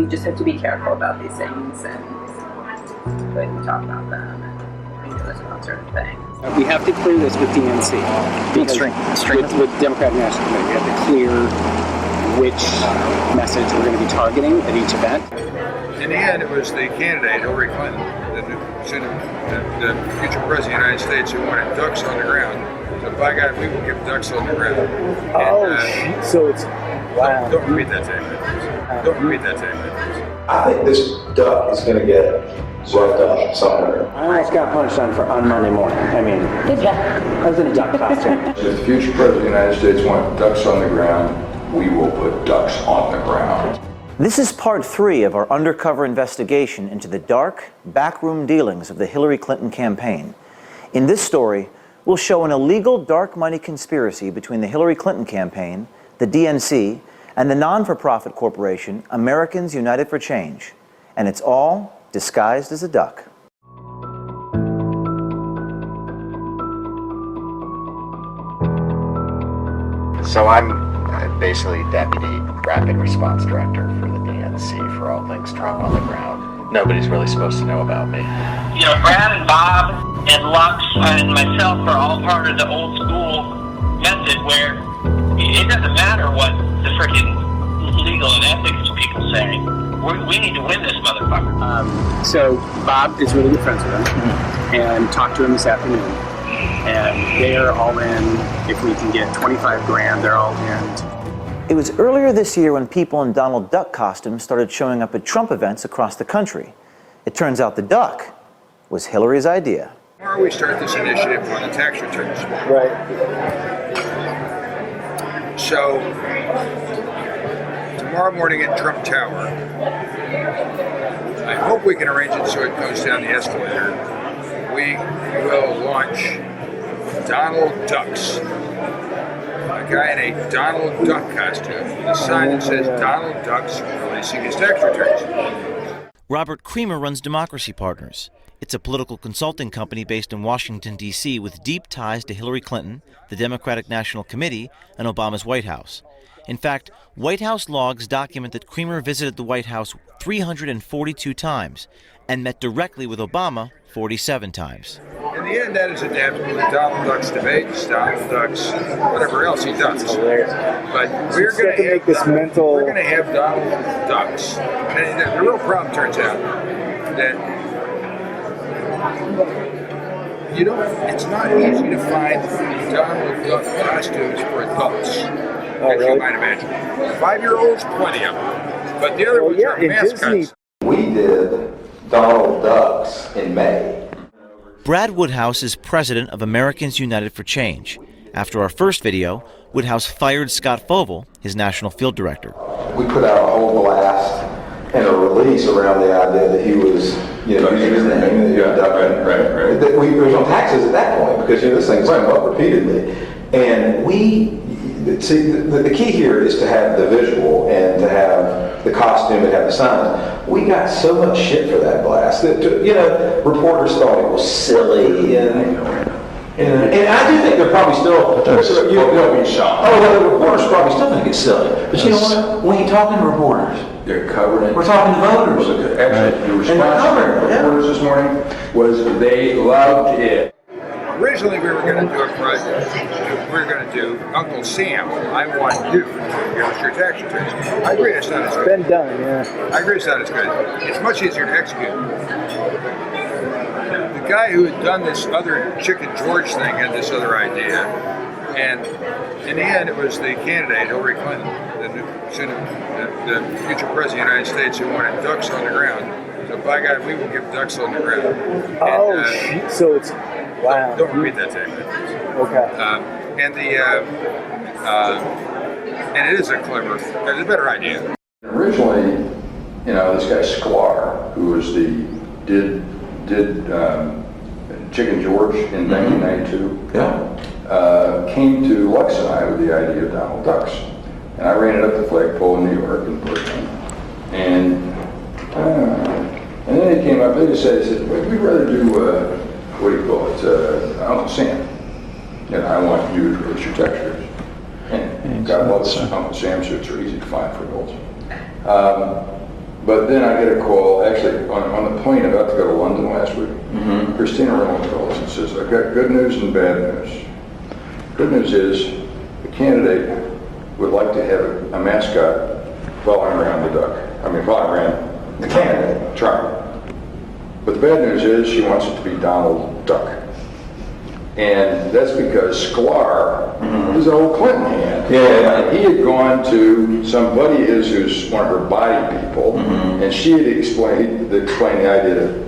you just have to be careful about these things and when you talk about them and realize about certain things. We have to clear this with DNC. With Democratic National Committee, we have to clear which message we're going to be targeting at each event. In the end, it was the candidate, Hillary Clinton, the future president of the United States, who wanted ducks on the ground. So by God, we will give ducks on the ground. So it's, wow. Don't repeat that statement. Don't repeat that statement. I think this duck is going to get roughed up somewhere. I almost got punched on Monday morning. I mean, I was in a duck costume. If the future president of the United States wants ducks on the ground, we will put ducks on the ground. This is part 3 of our undercover investigation into the dark, backroom dealings of the Hillary Clinton campaign. In this story, we'll show an illegal dark money conspiracy between the Hillary Clinton campaign, the DNC, and the non-for-profit corporation Americans United for Change. And it's all disguised as a duck. So I'm basically Deputy Rapid Response Director for the DNC for all things Trump on the ground. Nobody's really supposed to know about me. You know, Brad and Bob and Lux and myself are all part of the old school method where it doesn't matter what the freaking legal and ethics people say. We need to win this motherfucker. So Bob is really good friends with him and talked to him this afternoon. And they are all in. If we can get 25 grand, they're all in. It was earlier this year when people in Donald Duck costumes started showing up at Trump events across the country. It turns out the duck was Hillary's idea. Tomorrow we start this initiative on the tax returns. Right. So, tomorrow morning at Trump Tower, I hope we can arrange it so it goes down the escalator. We will launch Donald Ducks. A guy in a Donald Duck costume with a sign that says Donald Duck's releasing his tax returns. Robert Creamer runs Democracy Partners. It's a political consulting company based in Washington, D.C. with deep ties to Hillary Clinton, the Democratic National Committee, and Obama's White House. In fact, White House logs document that Creamer visited the White House 342 times and met directly with Obama 47 times. In the end, that is adaptable to Donald Duck's debates, Donald Duck's whatever else he does. But we're going to have this mental. We're going to have Donald Ducks. And the real problem turns out that it's not easy to find Donald Duck costumes for adults, as you might imagine. 5-year-olds, plenty of them. But the other ones are mascots. We did Donald Ducks in May. Brad Woodhouse is president of Americans United for Change. After our first video, Woodhouse fired Scott Fovel, his national field director. We put out a whole blast and a release around the idea that he was, using his name. Right. That we was on taxes at that point because this thing's come up repeatedly, and we see the key here is to have the visual and to have the costume and have the signs. We got so much shit for that blast that reporters thought it was silly and I do think they're probably still the reporters probably still think it's silly. But you know what? We ain't talking to reporters. They're covering it. We're talking to voters. Actually, the response to the reporters this morning was they loved it. Originally, we were going to do a project. We were going to do Uncle Sam. I want you to give us your tax returns. I agree, it's not as good. Been done, yeah. I agree, it's not as good. It's much easier to execute. The guy who had done this other Chicken George thing had this other idea, and in the end, it was the candidate, Hillary Clinton, the future president of the United States, who wanted ducks on the ground. So by God, we will give ducks on the ground. So it's. Wow. Don't repeat that statement. Okay. And it is a clever, it's a better idea. Originally, this guy Sklar, who was did Chicken George in 1992, came to Lux and I with the idea of Donald Ducks. And I ran it up the flagpole in New York in person. And then they came up, they just said we'd rather do, what do you call it, Uncle Sam. And I want you to release your tax returns. And God loves Uncle Sam shirts are easy to find for adults. But then I get a call, actually, on the plane about to go to London last week. Christina Reynolds calls and says, I've got good news and bad news. Good news is the candidate would like to have a mascot following around the duck. I mean, following around the candidate, Trump. But the bad news is she wants it to be Donald Duck. And that's because Sklar is an old Clinton hand. Yeah. He had gone to some buddy of his who's one of her body people, and she had explained the idea to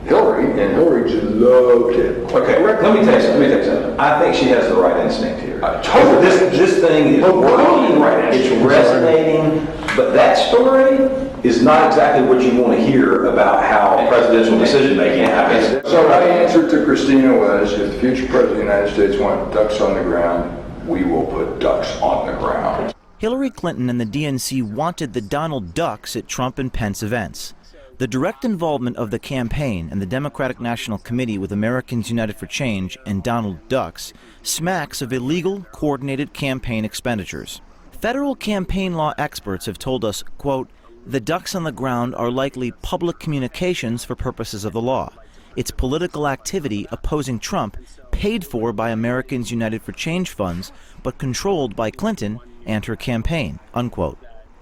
Hillary, and Hillary just loved it. Okay, let me tell you something. I think she has the right instinct here. Totally. This thing is working, right? It's resonating, but that story is not exactly what you want to hear about how presidential decision making happens. So my answer to Christina was, if the future president of the United States wants ducks on the ground, we will put ducks on the ground. Hillary Clinton and the DNC wanted the Donald Ducks at Trump and Pence events. The direct involvement of the campaign and the Democratic National Committee with Americans United for Change and Donald Ducks smacks of illegal, coordinated campaign expenditures. Federal campaign law experts have told us, quote, the ducks on the ground are likely public communications for purposes of the law. It's political activity opposing Trump, paid for by Americans United for Change funds, but controlled by Clinton and her campaign, unquote.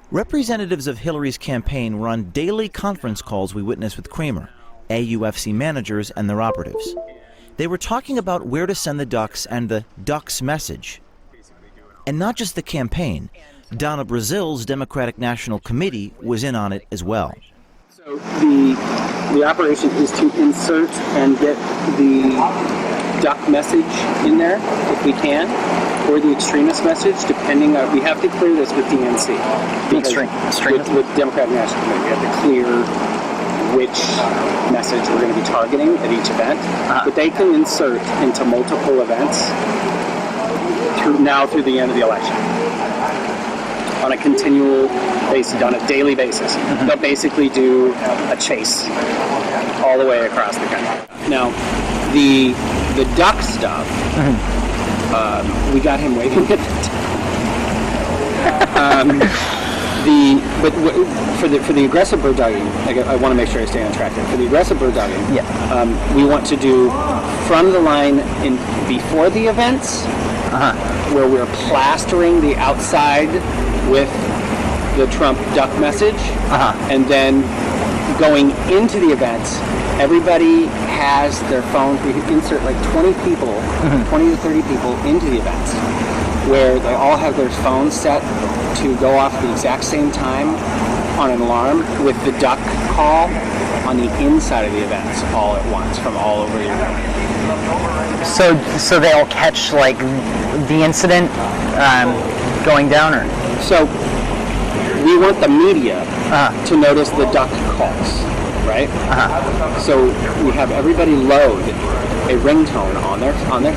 Representatives of Hillary's campaign were on daily conference calls we witnessed with Kramer, AUFC managers and their operatives. They were talking about where to send the ducks and the ducks message. And not just the campaign. Donna Brazil's Democratic National Committee was in on it as well. So the operation is to insert and get the duck message in there, if we can, or the extremist message, depending on, we have to clear this with DNC. With Democratic National Committee, we have to clear which message we're going to be targeting at each event. But they can insert into multiple events through the end of the election. On a continual basis, on a daily basis. They'll basically do a chase all the way across the country. Now, the duck stuff, we got him waving at it. For the aggressive bird dogging, I want to make sure I stay on track here. For the aggressive bird dogging, we want to do from the line before the events, where we're plastering the outside with the Trump duck message, and then going into the events, everybody has their phones. We insert like 20 people, 20 to 30 people into the events, where they all have their phones set to go off at the exact same time on an alarm with the duck call on the inside of the events all at once from all over the event. So they'll catch like the incident going down, or? So we want the media to notice the duck calls, right? So we have everybody load a ringtone on their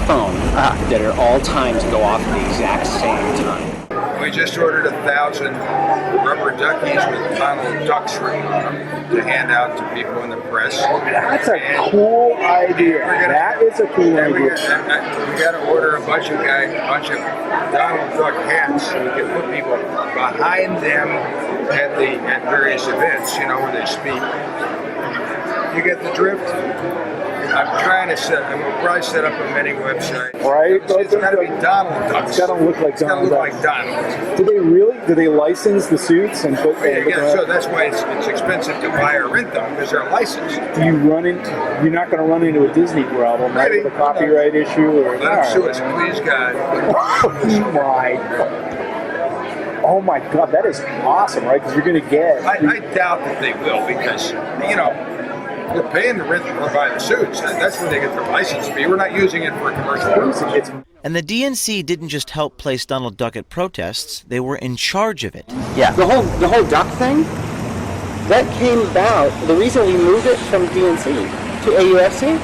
phone that at all times go off at the exact same time. We just ordered 1,000 rubber duckies with Donald Ducks written on them to hand out to people in the press. That's a cool idea. That is a cool idea. We got to order a bunch of Donald Duck hats so we can put people behind them at various events, when they speak. You get the drift? We'll probably set up a mini website. Right? It's got to be Donald Ducks. It's got to look like Donald Duck. Like Donald. Do they license the suits and put? So that's why it's expensive to buy or rent them, because they're licensed. You're not going to run into a Disney problem, right? With a copyright issue or? Let them sue us, please God. Oh my God, that is awesome, right? Because you're going to get. I doubt that they will, because we're paying the rent or buy the suits. That's when they get their license fee. We're not using it for commercial purposes. And the DNC didn't just help place Donald Duck at protests, they were in charge of it. Yeah. The whole duck thing, that came about, the reason we moved it from DNC to AUFC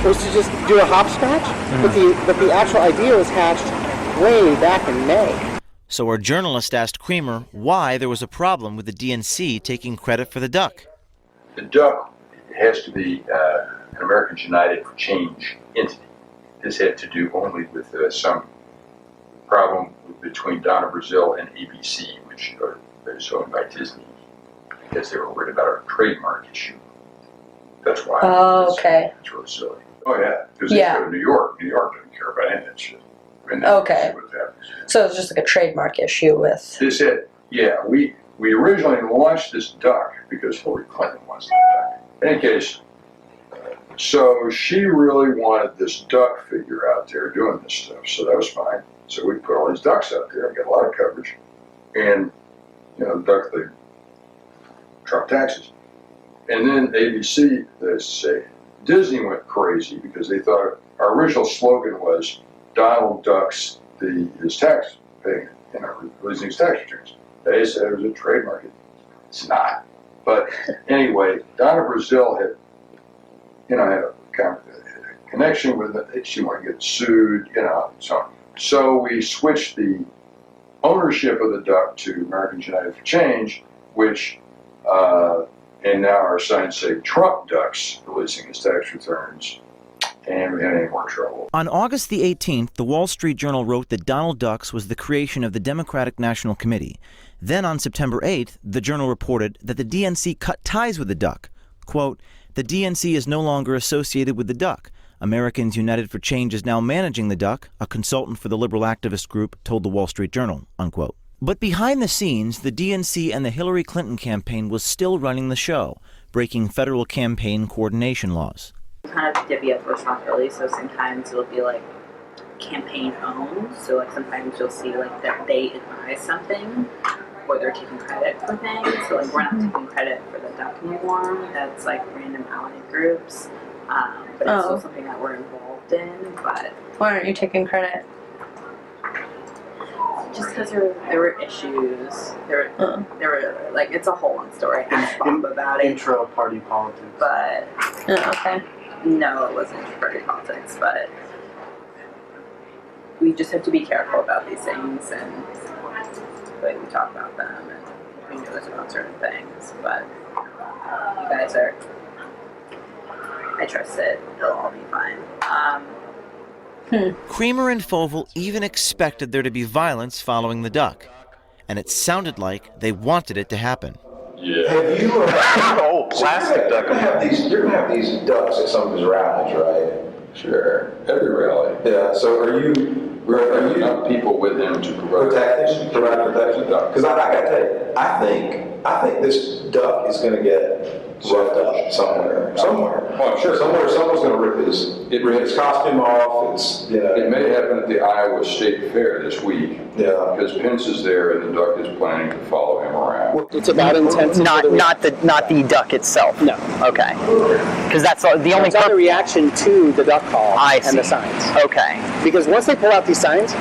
was to just do a hopscotch, but the actual idea was hatched way back in May. So our journalist asked Kramer why there was a problem with the DNC taking credit for the duck. The duck has to be an Americans United for Change entity. This had to do only with some problem between Donna Brazil and ABC, which is owned by Disney. because they were worried about a trademark issue. That's why. Oh, okay. It's really silly. Oh, yeah, because they go to New York. New York doesn't care about any of that shit. I mean, Okay. So it's just like a trademark issue with. They said, yeah, we originally launched this duck because Hillary Clinton wants that duck. In any case, so she really wanted this duck figure out there doing this stuff, so that was fine. So we put all these ducks out there and got a lot of coverage. And, you know, the duck, they Trump taxes. And then ABC, they say, Disney went crazy because they thought our original slogan was Donald ducks his tax paying, you know, releasing his tax returns. They said it was a trademark. It's not. But anyway, Donna Brazil had, you know, had a kind of a connection with it. She wanted to get sued, you know, so on. So we switched the ownership of the duck to Americans United for Change, which, and now our signs say Trump ducks releasing his tax returns, and we had any more trouble. On August the 18th, the Wall Street Journal wrote that Donald Ducks was the creation of the Democratic National Committee. Then on September 8th, the Journal reported that the DNC cut ties with the duck. Quote, the DNC is no longer associated with the duck. Americans United for Change is now managing the duck, a consultant for the liberal activist group told the Wall Street Journal, unquote. But behind the scenes, the DNC and the Hillary Clinton campaign was still running the show, breaking federal campaign coordination laws. Kind of divvy up responsibility, so sometimes it'll be like campaign owned, so like sometimes you'll see like that they advise something or they're taking credit for things, so like we're not taking credit for the duck anymore. That's like random ally groups, but it's still something that we're involved in. But why aren't you taking credit? just because there were issues, there were like, it's a whole long story. I have Bob about it. Intro party politics. But okay. No, it wasn't intro party politics, but we just have to be careful about these things, and like we talk about them and we know about certain things, but you guys are, I trust it, it'll all be fine. Creamer and Fovel even expected there to be violence following the duck, and it sounded like they wanted it to happen. Yeah. Have you? Plastic duck. You're gonna have these ducks at some of his rallies, right? Sure. Every rally. Yeah. So are you enough people with him to provide protection? Because I gotta tell you, I think this duck is gonna get roughed up somewhere. Oh, I'm sure. Someone's gonna rip his costume off. It's, you know. It may happen at the Iowa State Fair this week. Yeah. Because Pence is there and the duck is planning to follow him around. It's about intent. Not the duck itself. No. Okay. Because that's the only. It's not a reaction to the duck call and the signs. Okay. Because once they pull out these signs,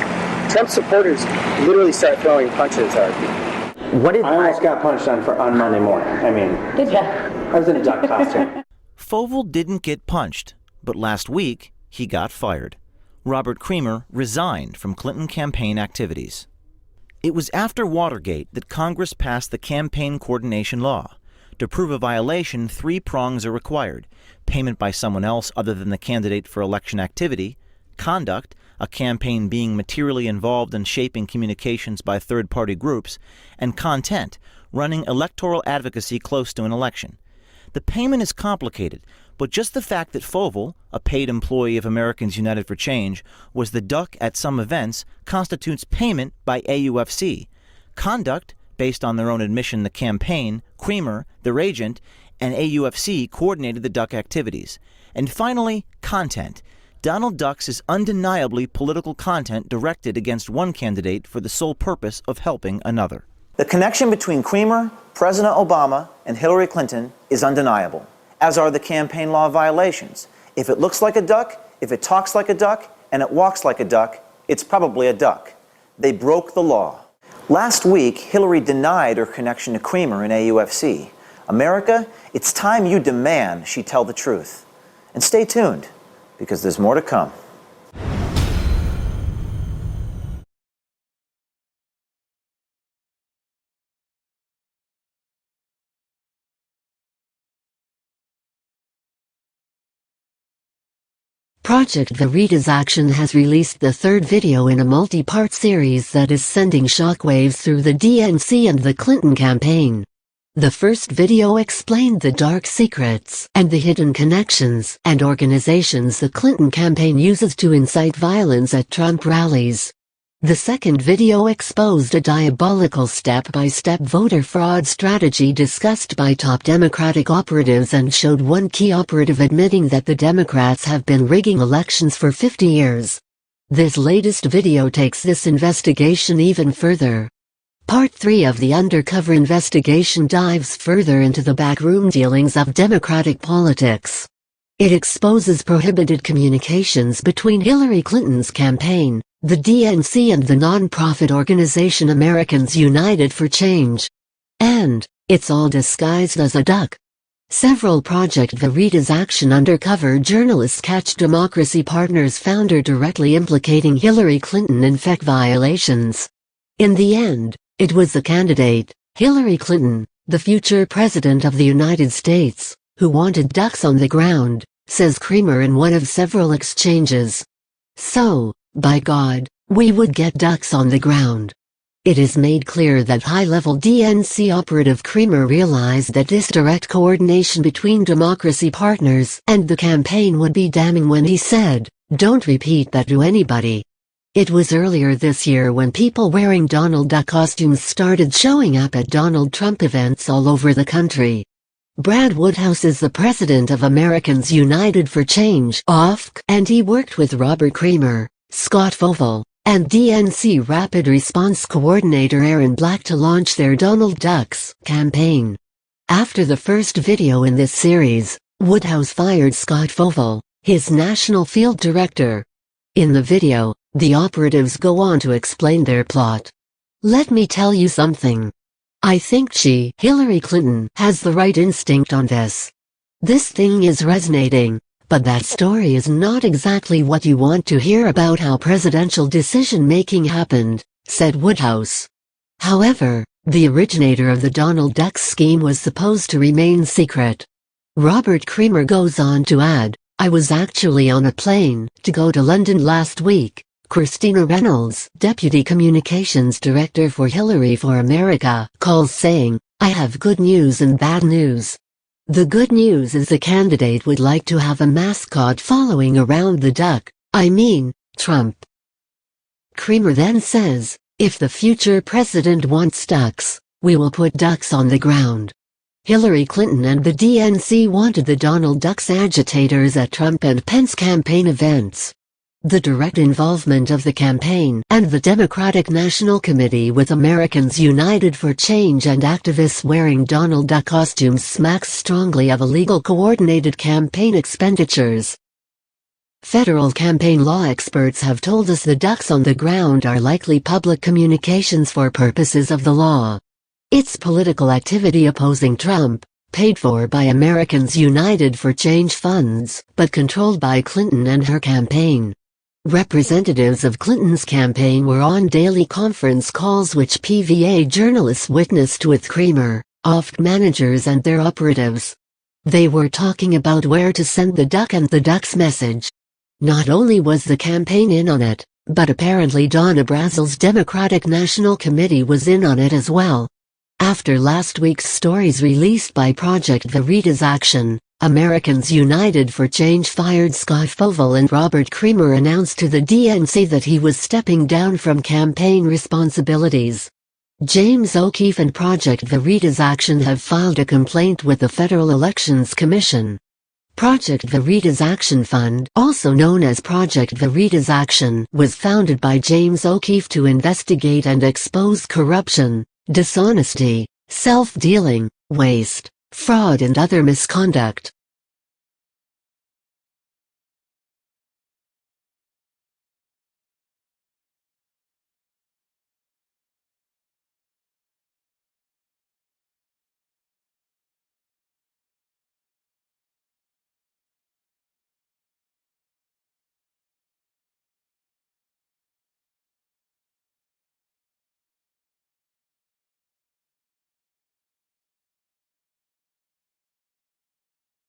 Trump supporters literally start throwing punches at people. I almost got punched on Monday morning. I mean, did you? I was in a duck costume. Fovel didn't get punched, but last week he got fired. Robert Creamer resigned from Clinton campaign activities. It was after Watergate that Congress passed the Campaign Coordination Law. To prove a violation, 3 prongs are required: payment by someone else other than the candidate for election activity, conduct, a campaign being materially involved in shaping communications by third-party groups, and content, running electoral advocacy close to an election. The payment is complicated, but just the fact that Fovel, a paid employee of Americans United for Change, was the duck at some events constitutes payment by AUFC. Conduct, based on their own admission, the campaign, Creamer, their agent, and AUFC coordinated the duck activities. And finally, content. Donald Duck's is undeniably political content directed against one candidate for the sole purpose of helping another. The connection between Creamer, President Obama, and Hillary Clinton is undeniable, as are the campaign law violations. If it looks like a duck, if it talks like a duck, and it walks like a duck, it's probably a duck. They broke the law. Last week, Hillary denied her connection to Creamer and AUFC. America, it's time you demand she tell the truth. And stay tuned, because there's more to come. Project Veritas Action has released the 3rd video in a multi-part series that is sending shockwaves through the DNC and the Clinton campaign. The first video explained the dark secrets and the hidden connections and organizations the Clinton campaign uses to incite violence at Trump rallies. The second video exposed a diabolical step-by-step voter fraud strategy discussed by top Democratic operatives and showed one key operative admitting that the Democrats have been rigging elections for 50 years. This latest video takes this investigation even further. Part 3 of the undercover investigation dives further into the backroom dealings of Democratic politics. It exposes prohibited communications between Hillary Clinton's campaign, the DNC and the non-profit organization Americans United for Change. And it's all disguised as a duck. Several Project Veritas Action undercover journalists catch Democracy Partners founder directly implicating Hillary Clinton in FEC violations. In the end, it was the candidate, Hillary Clinton, the future president of the United States, who wanted ducks on the ground, says Creamer in one of several exchanges. So, by God, we would get ducks on the ground. It is made clear that high-level DNC operative Creamer realized that this direct coordination between Democracy Partners and the campaign would be damning when he said, "Don't repeat that to anybody." It was earlier this year when people wearing Donald Duck costumes started showing up at Donald Trump events all over the country. Brad Woodhouse is the president of Americans United for Change, (AUFC), and he worked with Robert Creamer, Scott Fovel, and DNC Rapid Response Coordinator Aaron Black to launch their Donald Ducks campaign. After the first video in this series, Woodhouse fired Scott Fovel, his national field director. In the video, the operatives go on to explain their plot. "Let me tell you something. I think Hillary Clinton, has the right instinct on this. This thing is resonating, but that story is not exactly what you want to hear about how presidential decision-making happened," said Woodhouse. However, the originator of the Donald Duck scheme was supposed to remain secret. Robert Creamer goes on to add, "I was actually on a plane to go to London last week." Christina Reynolds, Deputy Communications Director for Hillary for America, calls saying, "I have good news and bad news. The good news is the candidate would like to have a mascot following around the duck, I mean, Trump." Creamer then says, "If the future president wants ducks, we will put ducks on the ground." Hillary Clinton and the DNC wanted the Donald Ducks agitators at Trump and Pence campaign events. The direct involvement of the campaign and the Democratic National Committee with Americans United for Change and activists wearing Donald Duck costumes smacks strongly of illegal coordinated campaign expenditures. Federal campaign law experts have told us the ducks on the ground are likely public communications for purposes of the law. It's political activity opposing Trump, paid for by Americans United for Change funds, but controlled by Clinton and her campaign. Representatives of Clinton's campaign were on daily conference calls which PVA journalists witnessed with Creamer, AUFC managers and their operatives. They were talking about where to send the duck and the duck's message. Not only was the campaign in on it, but apparently Donna Brazil's Democratic National Committee was in on it as well. After last week's stories released by Project Veritas Action, Americans United for Change fired Scott Fovel and Robert Creamer announced to the DNC that he was stepping down from campaign responsibilities. James O'Keefe and Project Veritas Action have filed a complaint with the Federal Elections Commission. Project Veritas Action Fund, also known as Project Veritas Action, was founded by James O'Keefe to investigate and expose corruption, dishonesty, self-dealing, waste, fraud and other misconduct.